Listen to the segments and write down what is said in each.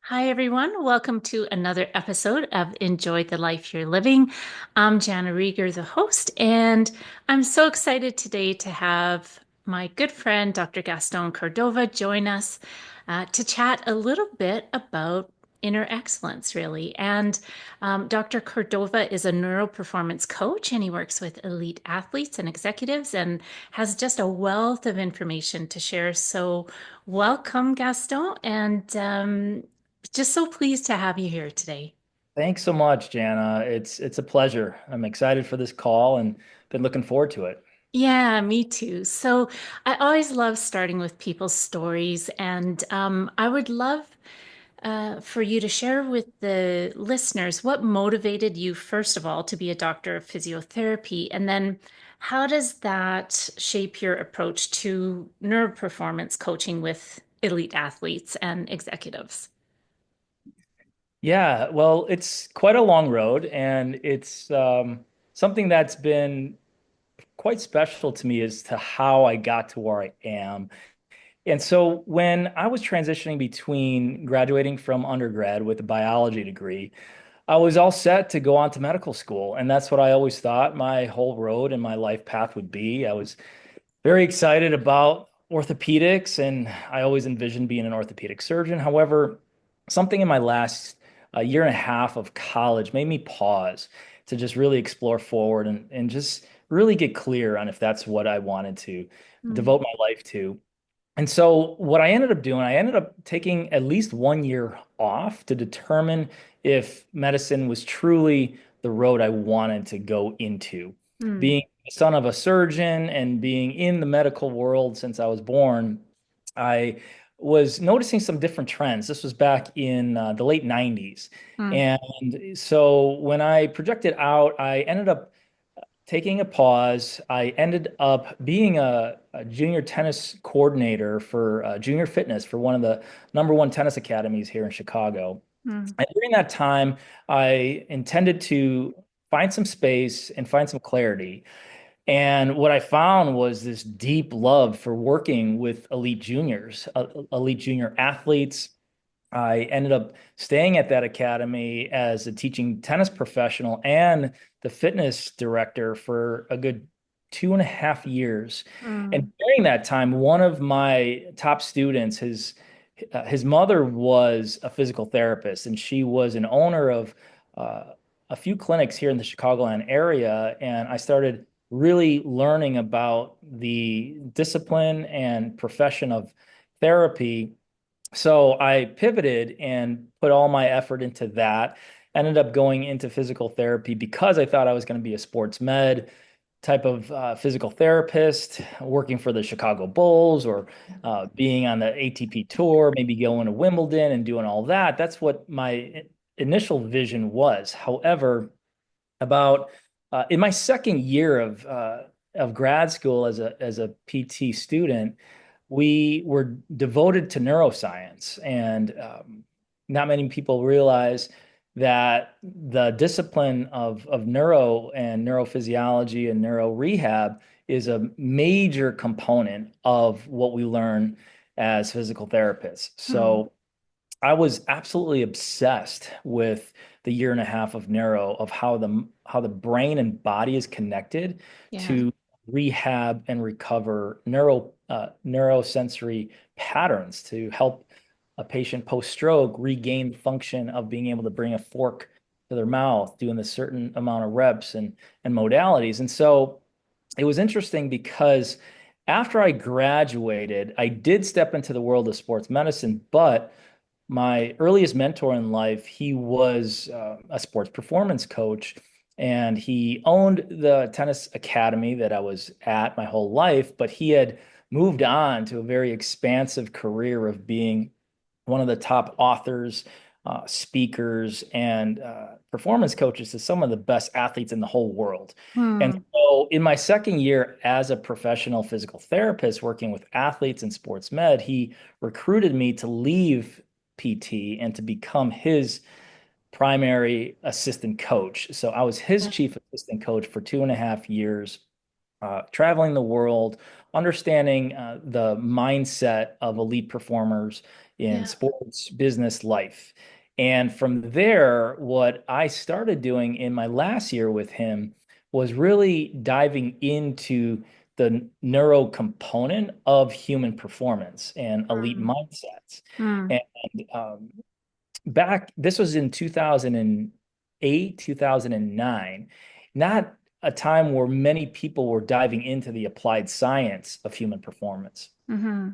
Hi, everyone. Welcome to another episode of Enjoy the Life You're Living. I'm Jana Rieger, the host, and I'm so excited today to have my good friend, Dr. Gaston Cordova, join us to chat a little bit about inner excellence, really. And Dr. Cordova is a neuroperformance coach, and he works with elite athletes and executives and has just a wealth of information to share. So, welcome, Gaston. And just so pleased to have you here today. Thanks so much, Jana. It's a pleasure. I'm excited for this call and been looking forward to it. Yeah, me too. So I always love starting with people's stories, and I would love for you to share with the listeners what motivated you, first of all, to be a doctor of physiotherapy, and then how does that shape your approach to neuroperformance coaching with elite athletes and executives? Yeah, well, it's quite a long road, and it's something that's been quite special to me as to how I got to where I am. And so when I was transitioning between graduating from undergrad with a biology degree, I was all set to go on to medical school. And that's what I always thought my whole road and my life path would be. I was very excited about orthopedics, and I always envisioned being an orthopedic surgeon. However, something in my last year and a half of college made me pause to just really explore forward and just really get clear on if that's what I wanted to Mm, devote my life to. And so, what I ended up doing, I ended up taking at least 1 year off to determine if medicine was truly the road I wanted to go into. mm, Being the son of a surgeon and being in the medical world since I was born, I was noticing some different trends. This was back in the late 90s. mm. And so, when I projected out, I ended up taking a pause. I ended up being a junior tennis coordinator for junior fitness for one of the number one tennis academies here in Chicago. Mm. And during that time, I intended to find some space and find some clarity. And what I found was this deep love for working with elite juniors, elite junior athletes. I ended up staying at that academy as a teaching tennis professional and the fitness director for a good 2.5 years. And Mm. during that time, one of my top students, his mother was a physical therapist, and she was an owner of uh, a few clinics here in the Chicagoland area. And I started really learning about the discipline and profession of therapy, so I pivoted and put all my effort into that. Ended up going into physical therapy because I thought I was going to be a sports med type of physical therapist, working for the Chicago Bulls or being on the ATP tour, maybe going to Wimbledon and doing all that. That's what my initial vision was. However, about in my second year of grad school as a PT student, we were devoted to neuroscience, and not many people realize that the discipline of neuro and neurophysiology and neuro rehab is a major component of what we learn as physical therapists. Mm. So I was absolutely obsessed with the year and a half of neuro, of how the brain and body is connected Yeah. to rehab and recover neurosensory patterns to help a patient post-stroke regain function of being able to bring a fork to their mouth, doing a certain amount of reps and modalities. And so it was interesting because after I graduated, I did step into the world of sports medicine, but my earliest mentor in life, he was a sports performance coach, and he owned the tennis academy that I was at my whole life, but he had moved on to a very expansive career of being one of the top authors, speakers, and performance coaches to some of the best athletes in the whole world. And Mm. so, in my second year as a professional physical therapist working with athletes in sports med, he recruited me to leave PT and to become his primary assistant coach. So, I was his chief assistant coach for 2.5 years. traveling the world, understanding the mindset of elite performers in Yeah. sports, business, life. And from there, what I started doing in my last year with him was really diving into the neuro component of human performance and elite Mm. mindsets. Mm. And this was in 2008, 2009, not a time where many people were diving into the applied science of human performance. Mm-hmm.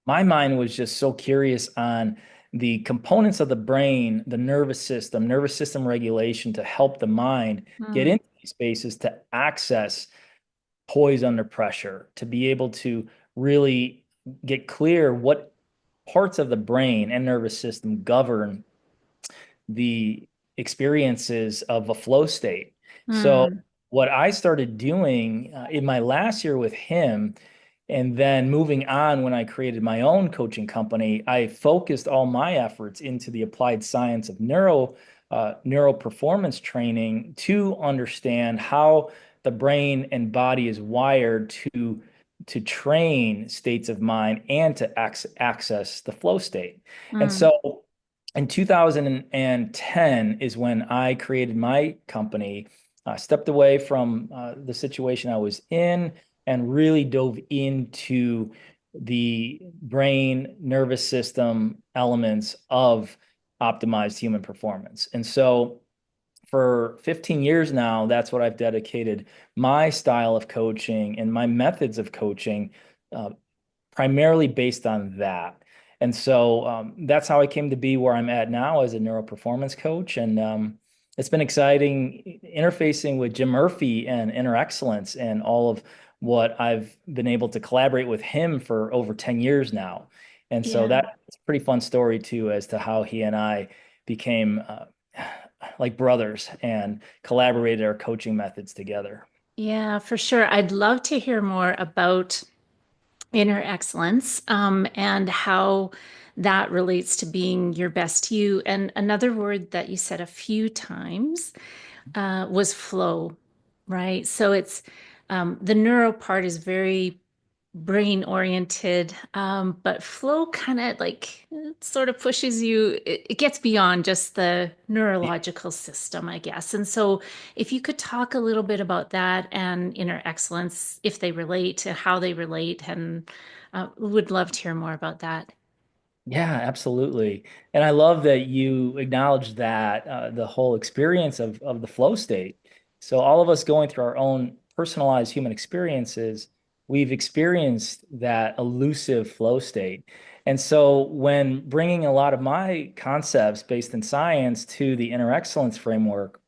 My mind was just so curious on the components of the brain, the nervous system regulation to help the mind get Mm. into these spaces to access poise under pressure, to be able to really get clear what parts of the brain and nervous system govern the experiences of a flow state. So, Mm. what I started doing in my last year with him, and then moving on when I created my own coaching company, I focused all my efforts into the applied science of neuro performance training to understand how the brain and body is wired to train states of mind and to access the flow state. And Mm. so in 2010 is when I created my company, stepped away from the situation I was in, and really dove into the brain nervous system elements of optimized human performance. And so for 15 years now, that's what I've dedicated my style of coaching and my methods of coaching uh, primarily based on that. And so that's how I came to be where I'm at now as a neuroperformance coach. And it's been exciting interfacing with Jim Murphy and Inner Excellence and all of what I've been able to collaborate with him for over 10 years now. And so Yeah. that's a pretty fun story too, as to how he and I became like brothers and collaborated our coaching methods together. Yeah, for sure. I'd love to hear more about inner excellence, and how that relates to being your best you. And another word that you said a few times was flow, right? So it's the neuro part is very brain oriented, but flow kind of like it sort of pushes you, it gets beyond just the neurological system, I guess. And so, if you could talk a little bit about that and inner excellence, if they relate to how they relate, and would love to hear more about that. Yeah, absolutely. And I love that you acknowledge that the whole experience of the flow state. So all of us going through our own personalized human experiences, we've experienced that elusive flow state. And so when bringing a lot of my concepts based in science to the inner excellence framework,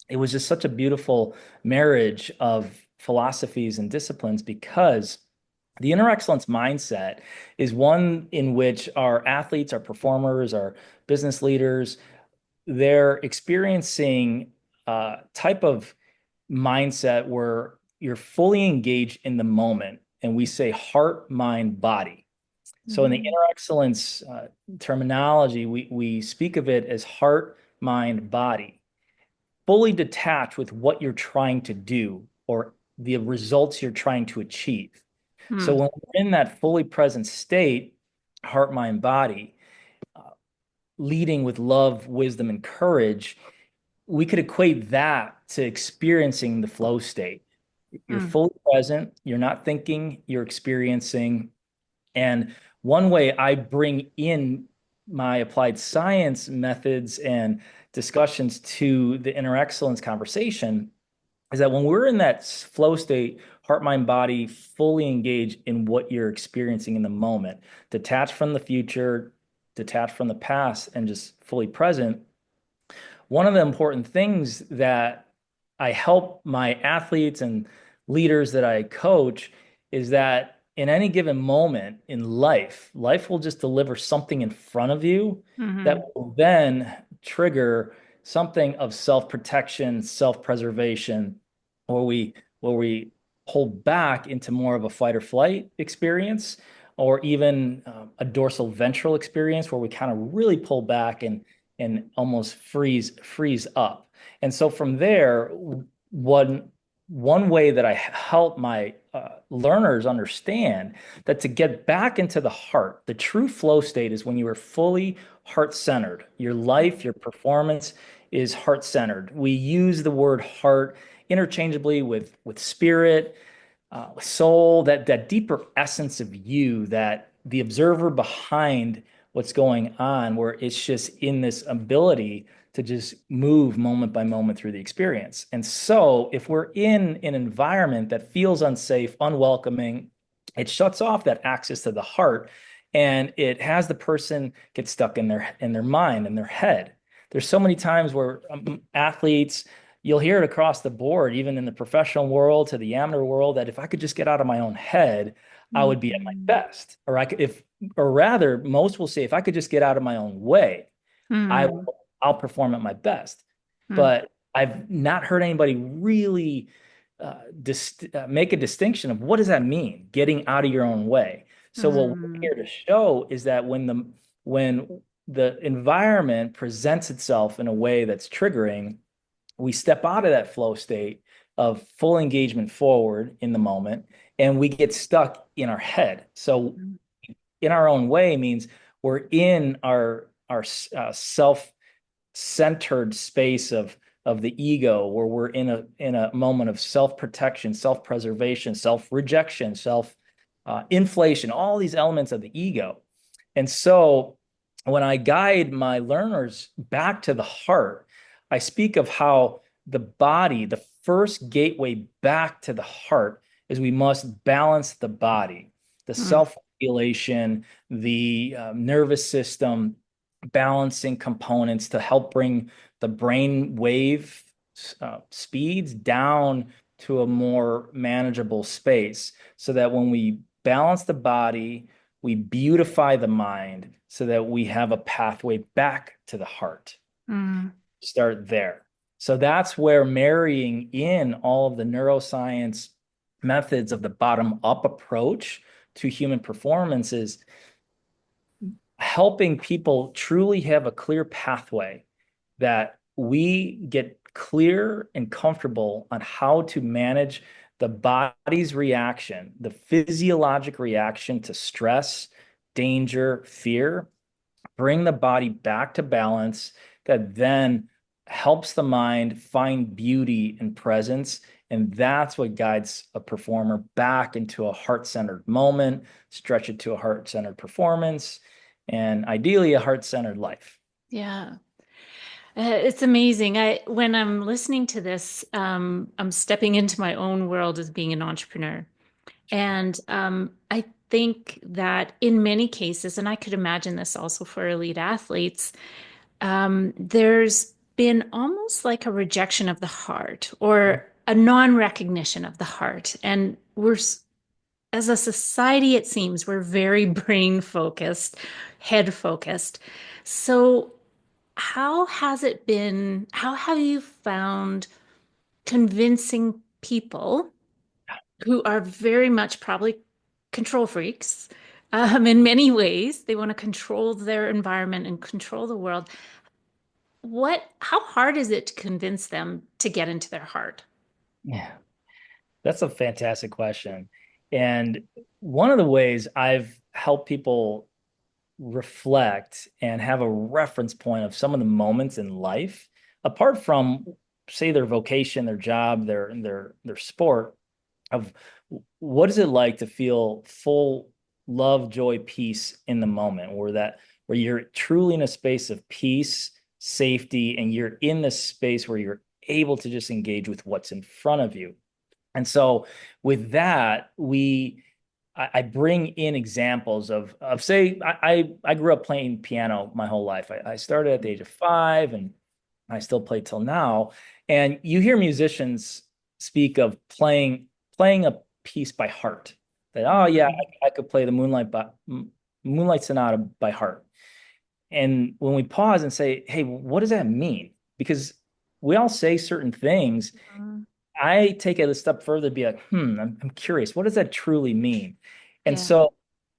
it was just such a beautiful marriage of philosophies and disciplines because the inner excellence mindset is one in which our athletes, our performers, our business leaders, they're experiencing a type of mindset where you're fully engaged in the moment. And we say heart, mind, body. So in the Mhm. inner excellence terminology, we speak of it as heart, mind, body, fully detached with what you're trying to do or the results you're trying to achieve. So Hmm. when we're in that fully present state, heart, mind, body, uh, leading with love, wisdom, and courage, we could equate that to experiencing the flow state. You're Hmm. fully present, you're not thinking, you're experiencing. And one way I bring in my applied science methods and discussions to the inner excellence conversation is that when we're in that flow state, heart, mind, body, fully engaged in what you're experiencing in the moment, detached from the future, detached from the past, and just fully present, one of the important things that I help my athletes and leaders that I coach is that in any given moment in life, life will just deliver something in front of you that Hmm. will then trigger something of self-protection, self-preservation, where we pull back into more of a fight or flight experience, or even a dorsal ventral experience where we kind of really pull back and almost freeze up. And so from there, what one way that I help my learners understand that to get back into the heart, the true flow state is when you are fully heart-centered. Your life, your performance is heart-centered. We use the word heart interchangeably with spirit, soul, that deeper essence of you, that the observer behind what's going on, where it's just in this ability to just move moment by moment through the experience. And so, if we're in an environment that feels unsafe, unwelcoming, it shuts off that access to the heart, and it has the person get stuck in their mind and their head. There's so many times where athletes, you'll hear it across the board, even in the professional world to the amateur world, that if I could just get out of my own head, I would be at my Mm-hmm. best. Or I could, if, or rather, most will say, if I could just get out of my own way, I Mm-hmm. I'll perform at my best. But I've not heard anybody really make a distinction of what does that mean, getting out of your own way. So what we're Mm-hmm. here to show is that when the environment presents itself in a way that's triggering, we step out of that flow state of full engagement forward in the moment, and we get stuck in our head. So in our own way means we're in our self-centered space of the ego, where we're in a moment of self-protection, self-preservation, self-rejection, self-inflation, all these elements of the ego. And so when I guide my learners back to the heart, I speak of how the body, the first gateway back to the heart, is we must balance the body, the self-regulation, the nervous system, balancing components to help bring the brain wave speeds down to a more manageable space, so that when we balance the body, we beautify the mind so that we have a pathway back to the heart. Mm-hmm. Start there. So that's where marrying in all of the neuroscience methods of the bottom up approach to human performance is helping people truly have a clear pathway, that we get clear and comfortable on how to manage the body's reaction, the physiologic reaction to stress, danger, fear, bring the body back to balance, that then helps the mind find beauty and presence. And that's what guides a performer back into a heart-centered moment, stretch it to a heart-centered performance, and ideally a heart-centered life. Yeah. It's amazing. When I'm listening to this, I'm stepping into my own world as being an entrepreneur. And I think that in many cases, and I could imagine this also for elite athletes, there's been almost like a rejection of the heart or a non-recognition of the heart. And as a society, it seems we're very brain focused, head focused. So how have you found convincing people who are very much probably control freaks, in many ways? They want to control their environment and control the world. How hard is it to convince them to get into their heart? Yeah, that's a fantastic question. And one of the ways I've helped people reflect and have a reference point of some of the moments in life, apart from, say, their vocation, their job, their sport, of what is it like to feel full love, joy, peace in the moment, where you're truly in a space of peace, safety, and you're in this space where you're able to just engage with what's in front of you. And so with that, I bring in examples of say, I grew up playing piano my whole life. I started at the age of 5, and I still play till now. And you hear musicians speak of playing a piece by heart. That, oh yeah, Mhm. I could play the Moonlight Sonata by heart. And when we pause and say, hey, what does that mean? Because we all say certain things, I take it a step further to be like, I'm curious, what does that truly mean? And Yeah. so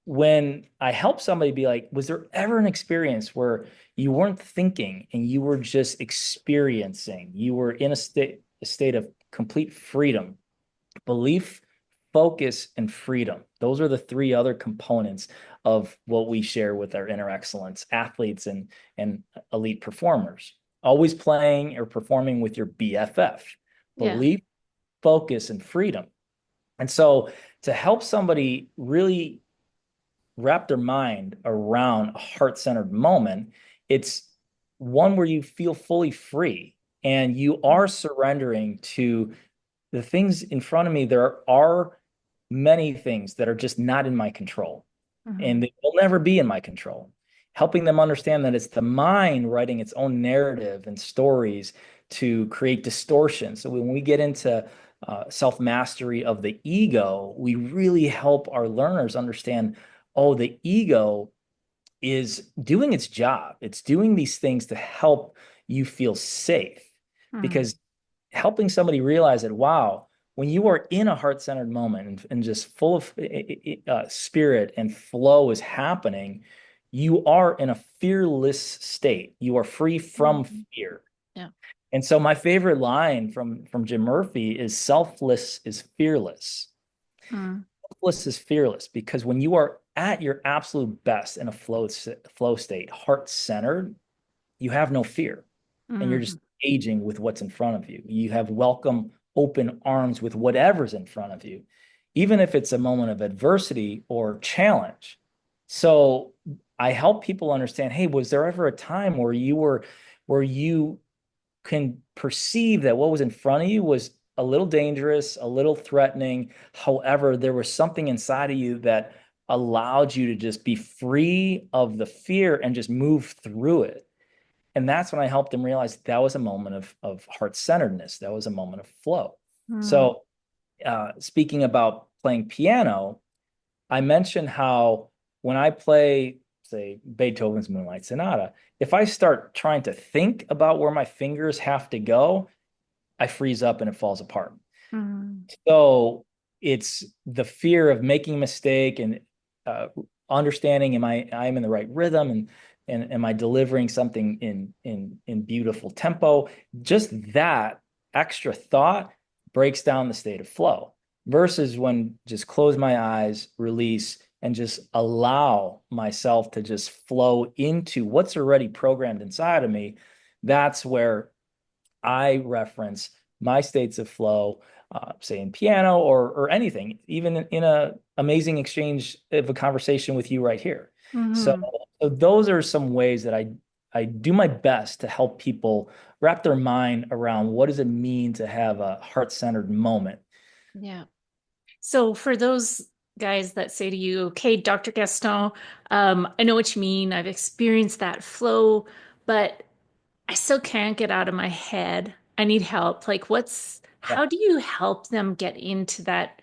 when I help somebody be like, was there ever an experience where you weren't thinking and you were just experiencing? You were in a state of complete freedom. Belief, focus, and freedom. Those are the three other components of what we share with our inner excellence athletes and elite performers. Always playing or performing with your BFF. Yeah. Belief, focus, and freedom. And so to help somebody really wrap their mind around a heart-centered moment, it's one where you feel fully free and you are surrendering to the things in front of me. There are many things that are just not in my control, Mm-hmm. and they will never be in my control. Helping them understand that it's the mind writing its own narrative and stories to create distortion. So when we get into self-mastery of the ego, we really help our learners understand, oh, the ego is doing its job. It's doing these things to help you feel safe Mm-hmm. because helping somebody realize that, wow, when you are in a heart-centered moment and just full of spirit and flow is happening, you are in a fearless state. You are free from Mm-hmm. fear. Yeah. And so my favorite line from Jim Murphy is selfless is fearless. Mm-hmm. Selfless is fearless because when you are at your absolute best in a flow state, heart-centered, you have no fear and you're Mm-hmm. just engaging with what's in front of you. You have welcome, open arms with whatever's in front of you, even if it's a moment of adversity or challenge. So I help people understand, hey, was there ever a time where you can perceive that what was in front of you was a little dangerous, a little threatening. However, there was something inside of you that allowed you to just be free of the fear and just move through it. And that's when I helped them realize that was a moment of heart-centeredness. That was a moment of flow. Mm-hmm. So, speaking about playing piano, I mentioned how when I play, say, Beethoven's Moonlight Sonata, if I start trying to think about where my fingers have to go, I freeze up and it falls apart. Mm-hmm. So it's the fear of making a mistake and uh, understanding am in the right rhythm and am I delivering something in beautiful tempo? Just that extra thought breaks down the state of flow versus when just close my eyes, release, and just allow myself to just flow into what's already programmed inside of me. That's where I reference my states of flow, say in piano or anything, even in a amazing exchange of a conversation with you right here. So, Mm-hmm. so those are some ways that I do my best to help people wrap their mind around what does it mean to have a heart-centered moment. Yeah. So for those guys that say to you, okay, Dr. Gaston, I know what you mean. I've experienced that flow, but I still can't get out of my head. I need help. Like, Yeah. how do you help them get into that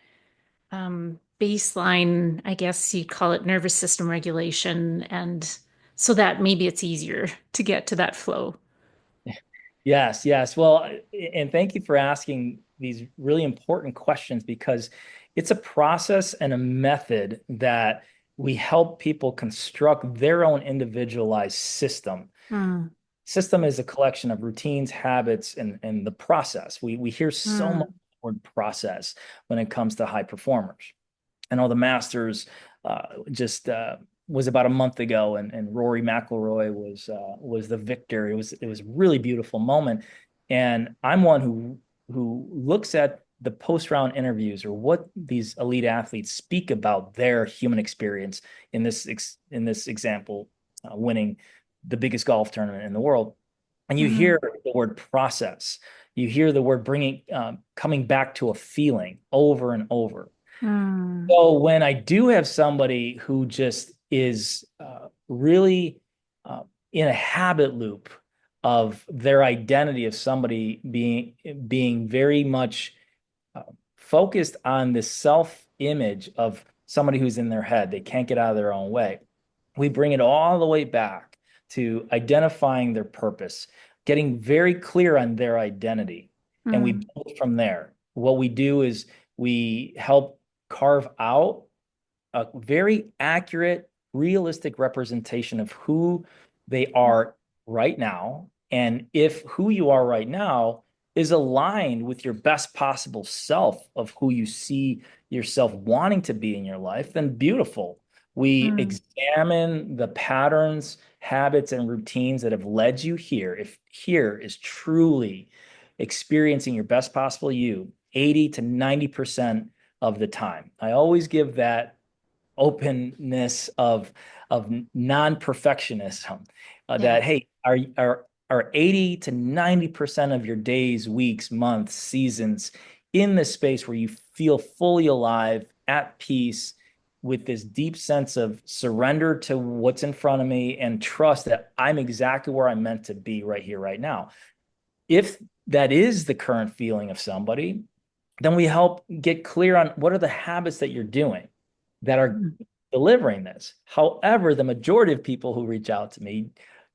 baseline, I guess you'd call it nervous system regulation, and so that maybe it's easier to get to that flow? Yes, yes. Well, and thank you for asking these really important questions because it's a process and a method that we help people construct their own individualized system. Mm, System is a collection of routines, habits, and the process. We hear so much mm, word process when it comes to high performers. I know the Masters just was about a month ago, and Rory McIlroy was the victor. It was a really beautiful moment, and I'm one who looks at the post round interviews or what these elite athletes speak about their human experience in this example, winning the biggest golf tournament in the world, and you mm, hear the word process, you hear the word bringing coming back to a feeling over and over. mm, So when I do have somebody who just is really in a habit loop of their identity of somebody being very much uh, focused on this self-image of somebody who's in their head, they can't get out of their own way. We bring it all the way back to identifying their purpose, getting very clear on their identity, and we mm, build from there. What we do is we help carve out a very accurate, realistic representation of who they are right now. And if who you are right now is aligned with your best possible self of who you see yourself wanting to be in your life, then beautiful. We Mm, examine the patterns, habits, and routines that have led you here. If here is truly experiencing your best possible you, 80 to 90% of the time. I always give that openness of non-perfectionism, that yes. hey, are 80 to 90% of your days, weeks, months, seasons in this space where you feel fully alive, at peace, with this deep sense of surrender to what's in front of me and trust that I'm exactly where I'm meant to be right here, right now. If that is the current feeling of somebody, then we help get clear on what are the habits that you're doing that are Mm, delivering this. However, the majority of people who reach out to me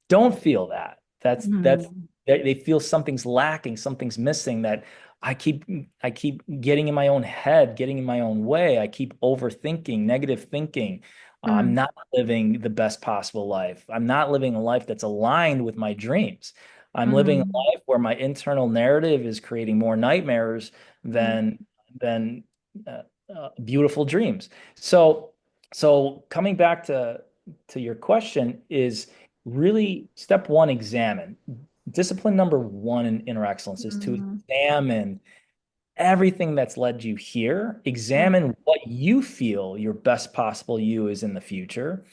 don't feel that. That's mm, they feel something's lacking, something's missing, that I keep I keep getting in my own head, getting in my own way. I keep overthinking, negative thinking. I'm mm, not living the best possible life. I'm not living a life that's aligned with my dreams. I'm living a mm, life where my internal narrative is creating more nightmares mm, than uh, beautiful dreams. So, so coming back to your question is really step one, examine. Discipline number one in inner excellence is to mm, examine everything that's led you here, mm, examine what you feel your best possible you is in the future,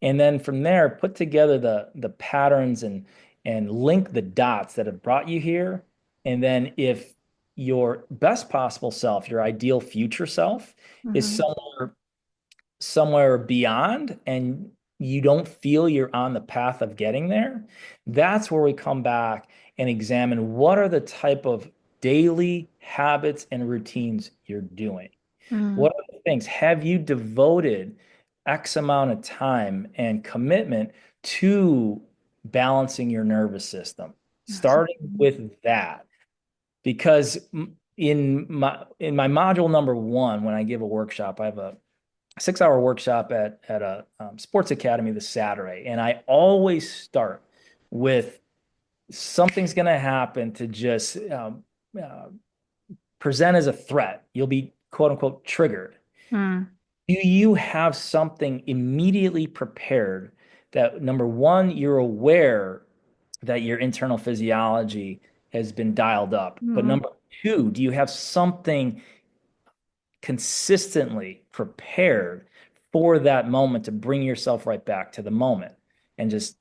and then from there, put together the patterns and link the dots that have brought you here. And then if your best possible self, your ideal future self, is mm, somewhere beyond and you don't feel you're on the path of getting there, that's where we come back and examine what are the type of daily habits and routines you're doing. mm, What are the things? Have you devoted X amount of time and commitment to balancing your nervous system? Starting mm, with that, because in my module number one, when I give a workshop, I have a 6 hour workshop at a sports academy this Saturday, and I always start with something's going to happen to just uh, present as a threat. You'll be quote unquote triggered. mm, Do you have something immediately prepared that number one, you're aware that your internal physiology has been dialed up? But mm, number two, do you have something consistently prepared for that moment to bring yourself right back to the moment? And just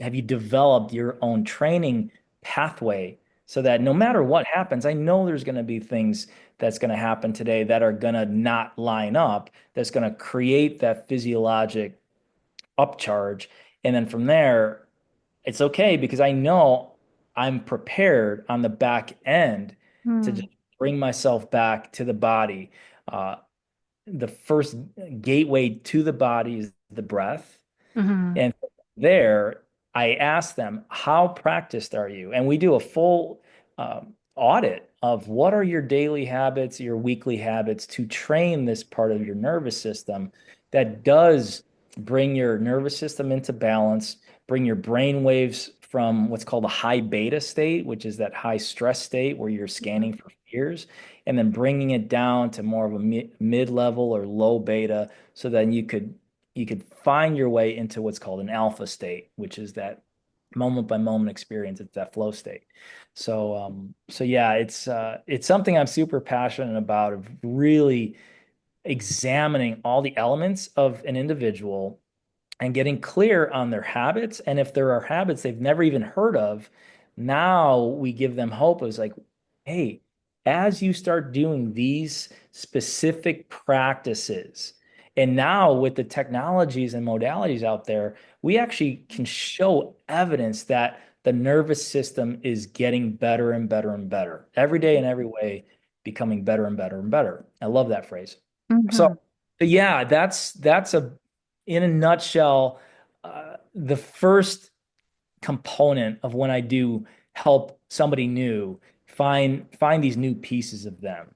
have you developed your own training pathway so that no matter what happens, I know there's going to be things that's going to happen today that are going to not line up, that's going to create that physiologic upcharge. And then from there, it's okay because I know I'm prepared on the back end to just mm, bring myself back to the body. Uh, the first gateway to the body is the breath. mm, And there, I ask them, how practiced are you? And we do a full audit of what are your daily habits, your weekly habits to train this part of your nervous system that does bring your nervous system into balance, bring your brain waves from what's called a high beta state, which is that high stress state where you're scanning for fears, and then bringing it down to more of a mid-level or low beta so then you could find your way into what's called an alpha state, which is that moment by moment experience. It's that flow state. So yeah, it's something I'm super passionate about of really examining all the elements of an individual and getting clear on their habits. And if there are habits they've never even heard of, now we give them hope. It's like, hey, as you start doing these specific practices, and now with the technologies and modalities out there, we actually can show evidence that the nervous system is getting better and better and better every day in every way, becoming better and better and better. I love that phrase. So, mm, yeah, that's a in a nutshell, the first component of when I do help somebody new find these new pieces of them.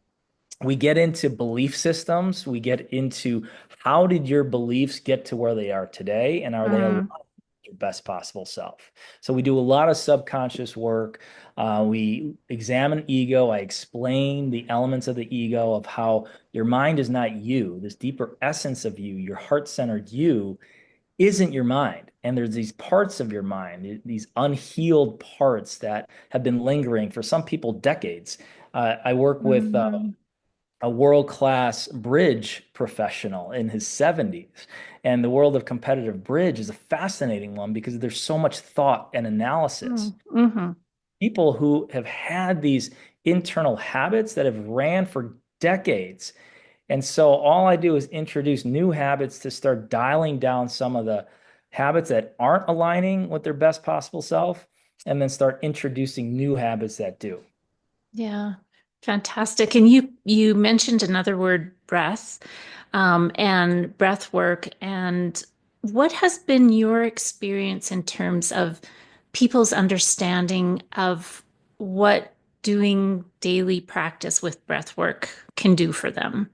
We get into belief systems. We get into how did your beliefs get to where they are today, and are they aligned mm, with your best possible self. So we do a lot of subconscious work. We examine ego. I explain the elements of the ego, of how your mind is not you. This deeper essence of you, your heart-centered you, isn't your mind. And there's these parts of your mind, these unhealed parts that have been lingering for some people decades. I work with Mhm. a world-class bridge professional in his 70s. And the world of competitive bridge is a fascinating one because there's so much thought and analysis. Mm-hmm. People who have had these internal habits that have ran for decades. And so all I do is introduce new habits to start dialing down some of the habits that aren't aligning with their best possible self, and then start introducing new habits that do. Yeah, fantastic. And you mentioned another word, breath, and breath work. And what has been your experience in terms of people's understanding of what doing daily practice with breath work can do for them?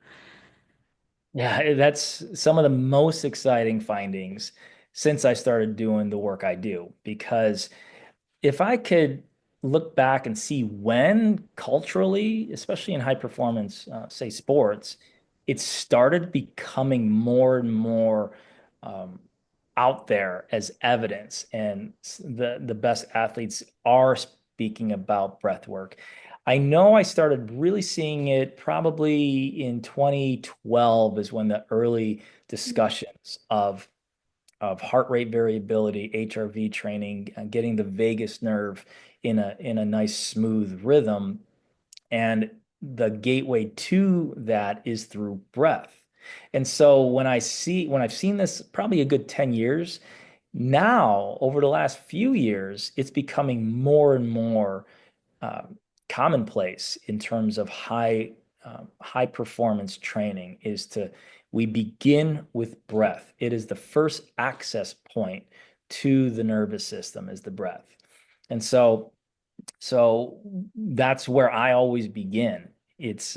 Yeah, that's some of the most exciting findings since I started doing the work I do. Because if I could look back and see when culturally, especially in high performance, say sports, it started becoming more and more um, out there as evidence, and the best athletes are speaking about breath work. I know I started really seeing it probably in 2012 is when the early discussions of heart rate variability, HRV training, getting the vagus nerve in a nice smooth rhythm. And the gateway to that is through breath. And so when I've seen this probably a good 10 years, now over the last few years, it's becoming more and more uh, commonplace in terms of high performance training is to we begin with breath. It is the first access point to the nervous system is the breath. And so that's where I always begin. It's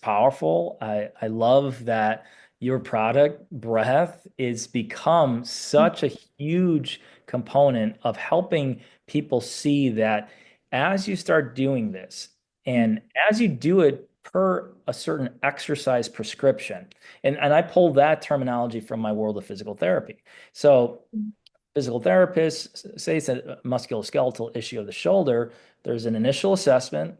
powerful. I love that your product, Breath, is become such a huge component of helping people see that as you start doing this, and as you do it per a certain exercise prescription, and I pull that terminology from my world of physical therapy. So physical therapists say it's a musculoskeletal issue of the shoulder. There's an initial assessment.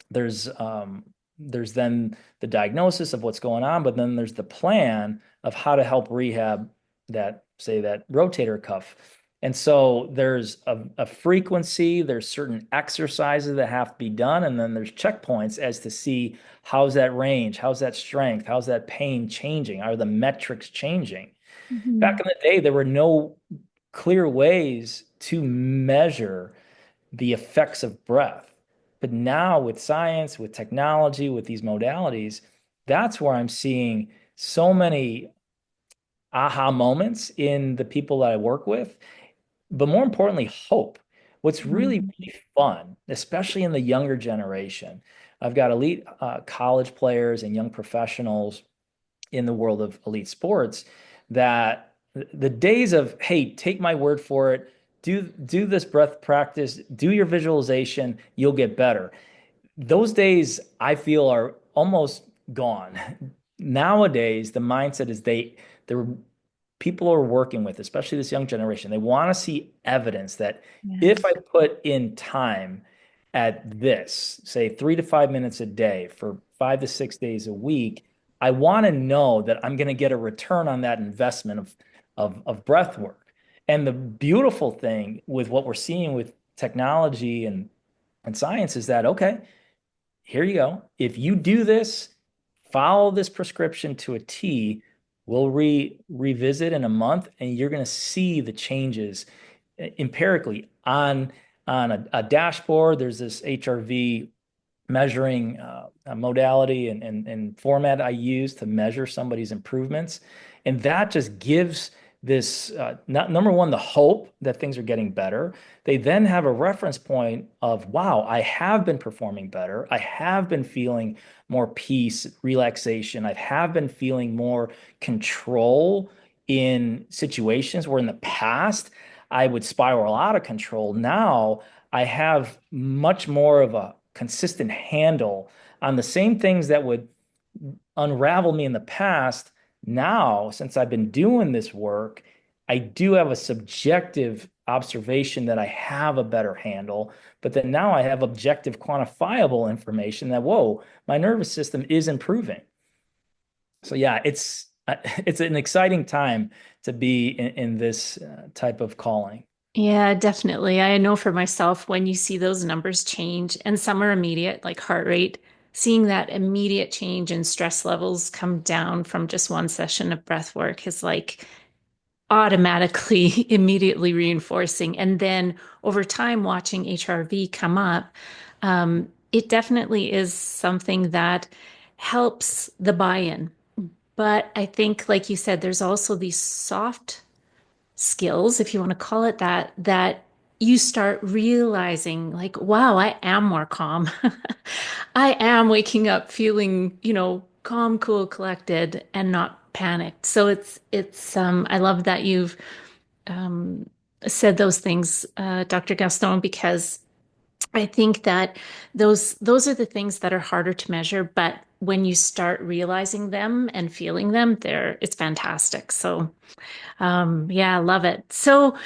There's um, there's then the diagnosis of what's going on, but then there's the plan of how to help rehab that, say, that rotator cuff. And so there's a frequency, there's certain exercises that have to be done, and then there's checkpoints as to see how's that range, how's that strength, how's that pain changing, are the metrics changing? Back Mhm. in the day, there were no clear ways to measure the effects of breath. But now, with science, with technology, with these modalities, that's where I'm seeing so many aha moments in the people that I work with, but more importantly, hope. What's really, Mhm. really fun, especially in the younger generation, I've got elite college players and young professionals in the world of elite sports that the days of, hey, take my word for it, do this breath practice, do your visualization, you'll get better. Those days I feel are almost gone. Nowadays, the mindset is they're people are working with, especially this young generation, they want to see evidence that if I Yes. put in time at this, say 3 to 5 minutes a day for 5 to 6 days a week, I want to know that I'm going to get a return on that investment of breath work. And the beautiful thing with what we're seeing with technology and science is that, okay, here you go. If you do this, follow this prescription to a T, we'll revisit in a month and you're going to see the changes empirically on a dashboard. There's this HRV measuring modality and format I use to measure somebody's improvements. And that just gives this, number one, the hope that things are getting better. They then have a reference point of, wow, I have been performing better. I have been feeling more peace, relaxation. I have been feeling more control in situations where in the past I would spiral out of control. Now I have much more of a consistent handle on the same things that would unravel me in the past. Now, since I've been doing this work, I do have a subjective observation that I have a better handle, but then now I have objective quantifiable information that, whoa, my nervous system is improving. So yeah, it's an exciting time to be in this type of calling. Yeah, definitely. I know for myself, when you see those numbers change, and some are immediate, like heart rate, seeing that immediate change in stress levels come down from just one session of breath work is like automatically immediately reinforcing. And then over time, watching HRV come up, it definitely is something that helps the buy-in. But I think, like you said, there's also these soft skills, if you want to call it that, that you start realizing, like, wow, I am more calm. I am waking up feeling, calm, cool, collected, and not panicked. So I love that you've um, said those things, Dr. Gaston, because I think that those are the things that are harder to measure, but when you start realizing them and feeling them, it's fantastic. So yeah, I love it. So,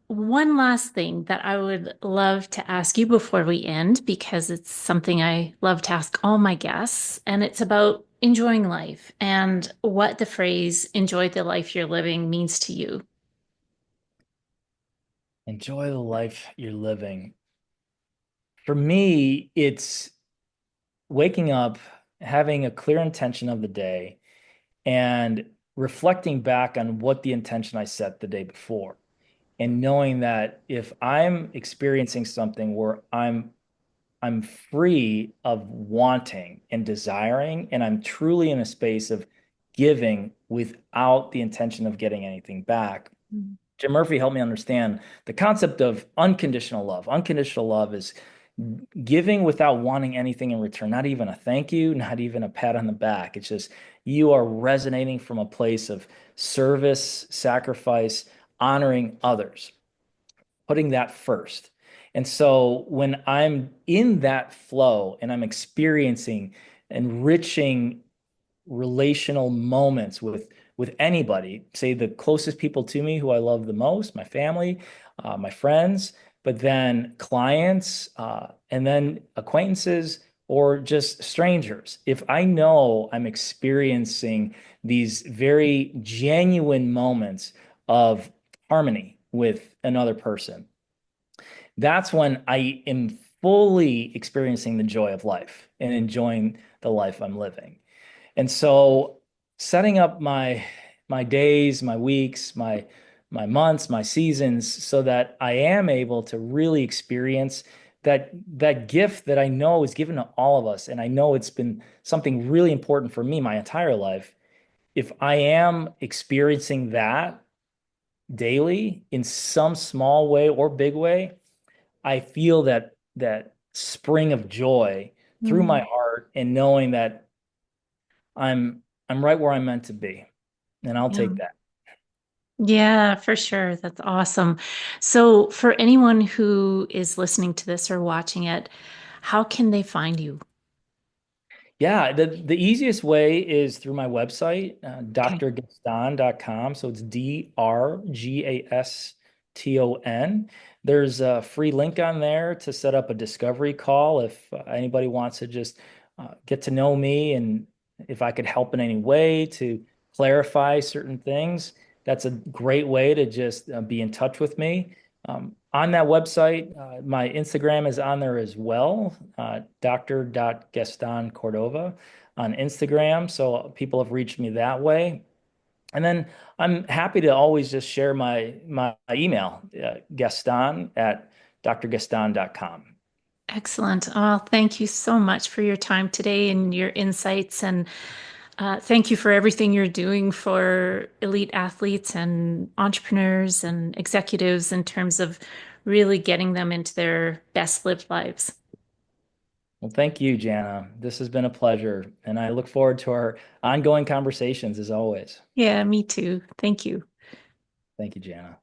one last thing that I would love to ask you before we end, because it's something I love to ask all my guests, and it's about enjoying life and what the phrase enjoy the life you're living means to you. Enjoy the life you're living. For me, it's waking up, having a clear intention of the day, and reflecting back on what the intention I set the day before. And knowing that if I'm experiencing something where I'm free of wanting and desiring, and I'm truly in a space of giving without the intention of getting anything back. Mm. Jim Murphy helped me understand the concept of unconditional love. Unconditional love is giving without wanting anything in return, not even a thank you, not even a pat on the back. It's just you are resonating from a place of service, sacrifice, honoring others, putting that first. And so when I'm in that flow and I'm experiencing enriching relational moments with anybody, say the closest people to me who I love the most, my family, my friends, but then clients, and then acquaintances or just strangers. If I know I'm experiencing these very genuine moments of harmony with another person, that's when I am fully experiencing the joy of life and enjoying the life I'm living. And so setting up my days, my weeks, my months, my seasons so that I am able to really experience that gift that I know is given to all of us. And I know it's been something really important for me my entire life. If I am experiencing that daily in some small way or big way, I feel that spring of joy through my Mm. heart and knowing that I'm right where I'm meant to be, and I'll Yeah. take that. Yeah, for sure. That's awesome. So, for anyone who is listening to this or watching it, how can they find you? Yeah, the easiest way is through my website, Okay. drgaston.com. So it's DRGASTON. There's a free link on there to set up a discovery call if anybody wants to just get to know me and if I could help in any way to clarify certain things. That's a great way to just be in touch with me. On that website, my Instagram is on there as well, Dr. Cordova on Instagram. So people have reached me that way. And then I'm happy to always just share my email, Gaston at drgaston.com. Excellent. Oh, thank you so much for your time today and your insights. And thank you for everything you're doing for elite athletes and entrepreneurs and executives in terms of really getting them into their best lived lives. Well, thank you, Jana. This has been a pleasure, and I look forward to our ongoing conversations as always. Yeah, me too. Thank you. Thank you, Jana.